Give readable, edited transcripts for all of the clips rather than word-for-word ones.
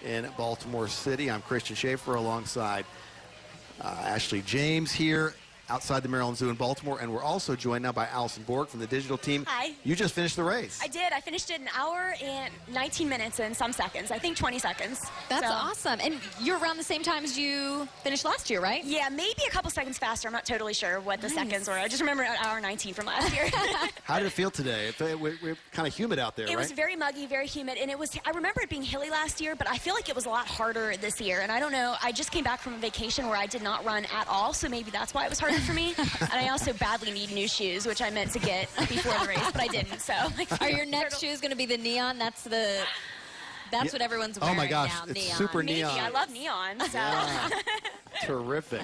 in Baltimore City. I'm Christian Schaefer alongside Ashley James here outside the Maryland Zoo in Baltimore, and we're also joined now by Allison Borg from the digital team. Hi. You just finished the race. I did. I finished it in an hour and 19 minutes and some seconds. I think 20 seconds. That's awesome. And you're around the same time as you finished last year, right? Yeah, maybe a couple seconds faster. I'm not totally sure what the seconds were. I just remember an hour 19 from last year. How did it feel today? We're kind of humid out there, right? It was very muggy, very humid, and I remember it being hilly last year, but I feel like it was a lot harder this year. And I don't know, I just came back from a vacation where I did not run at all, so maybe that's why it was harder for me. And I also badly need new shoes, which I meant to get before the race, but I didn't. So, are your next shoes going to be the neon? That's what everyone's wearing. Oh my gosh, now, it's neon. super maybe. neon. I love neon. So. Yeah. Terrific.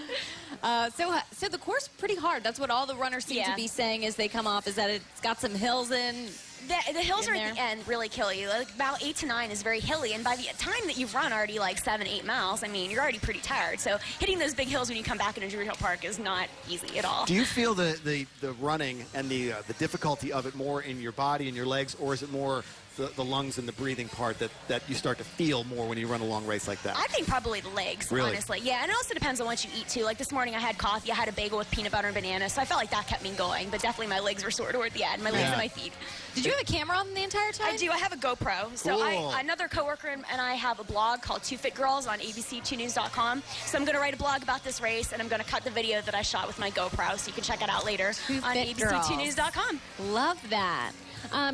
So the course pretty hard. That's what all the runners seem to be saying as they come off. Is that it's got some hills in. The hills are at the end really killy. Like about 8 to 9 is very hilly, and by the time that you've run already like 7-8 miles, I mean, you're already pretty tired. So hitting those big hills when you come back into Drury Hill Park is not easy at all. Do you feel the running and the difficulty of it more in your body and your legs, or is it more the lungs and the breathing part that you start to feel more when you run a long race like that? I think probably the legs, really? Honestly. Yeah, and it also depends on what you eat, too. Like this morning I had coffee, I had a bagel with peanut butter and banana, so I felt like that kept me going, but definitely my legs were sore toward the end, my legs and my feet. Did you have a camera on the entire time? I do. I have a GoPro. So cool. Another coworker and I have a blog called 2FitGirls on abc2news.com. So I'm going to write a blog about this race, and I'm going to cut the video that I shot with my GoPro, so you can check it out later on abc2news.com. Love that.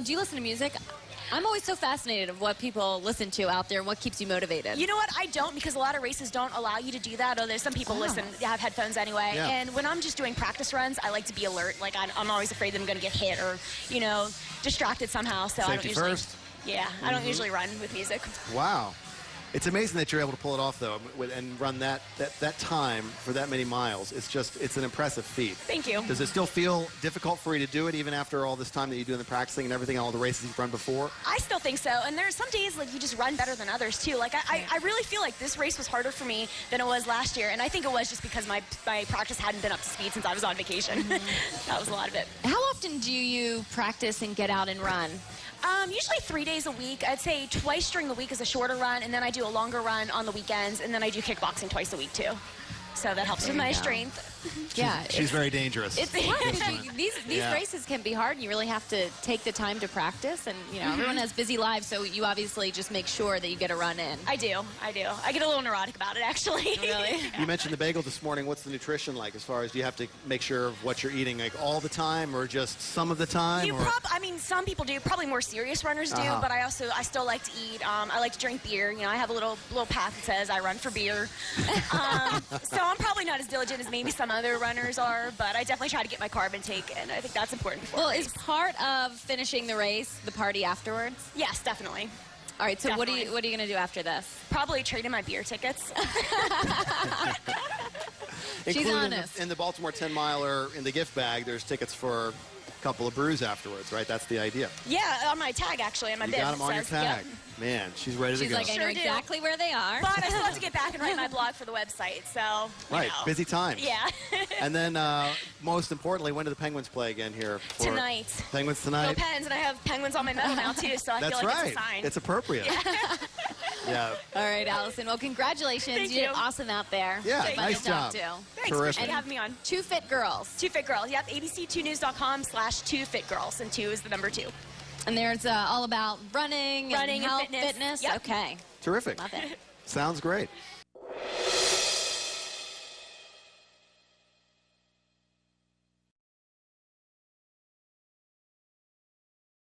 Do you listen to music? I'm always so fascinated of what people listen to out there and what keeps you motivated. You know what? I don't, because a lot of races don't allow you to do that. Although some people listen, they have headphones anyway. Yeah. And when I'm just doing practice runs, I like to be alert. Like I'm always afraid that I'm going to get hit or, you know, distracted somehow. So Safety I don't usually. first. Yeah, I don't usually run with music. Wow. It's amazing that you're able to pull it off, though, and run that time for that many miles. It's an impressive feat. Thank you. Does it still feel difficult for you to do it, even after all this time that you do in the practicing and everything, all the races you've run before? I still think so. And there are some days, like, you just run better than others, too. Like, I really feel like this race was harder for me than it was last year. And I think it was just because my practice hadn't been up to speed since I was on vacation. That was a lot of it. How often do you practice and get out and run? Usually 3 days a week. I'd say twice during the week is a shorter run, and then I do a longer run on the weekends, and then I do kickboxing twice a week, too. So that helps with my strength. She's very dangerous. These races can be hard, and you really have to take the time to practice. And you know, everyone has busy lives, so you obviously just make sure that you get a run in. I do. I get a little neurotic about it, actually. Really? You mentioned the bagel this morning. What's the nutrition like, as far as do you have to make sure of what you're eating, like all the time, or just some of the time? I mean, some people do. Probably more serious runners do. But I still like to eat. I like to drink beer. You know, I have a little path that says I run for beer. So I'm probably not as diligent as maybe some other runners are, but I definitely try to get my carb intake, and I think that's important before Well, is part of finishing the race the party afterwards? Yes, definitely. All right, so what are you going to do after this? Probably trade in my beer tickets. She's honest. In the Baltimore 10-miler, in the gift bag, there's tickets for a couple of brews afterwards, right? That's the idea. Yeah, on my tag, actually, on my bib. You got them on your tag. Yep. Man, she's ready to go. She's like, I know exactly where they are. But I still have to get back and write my blog for the website, so, Right, busy times. Yeah. And then, most importantly, when do the Penguins play again here? Tonight. Penguins tonight? Go Pens, and I have Penguins on my medal now, too, so I feel like it's a sign. It's appropriate. Yeah. All right, Allison. Well, congratulations. Thank you you. did awesome out there. Yeah, Fun nice to talk job. to. Thanks, Terrific. for having me on. 2 Fit Girls. 2 Fit Girls. Yep, abc2news.com/2FitGirls, and 2 is the number 2. And there's all about running and health, fitness. fitness. Yep. Okay. Terrific. Love it. Sounds great.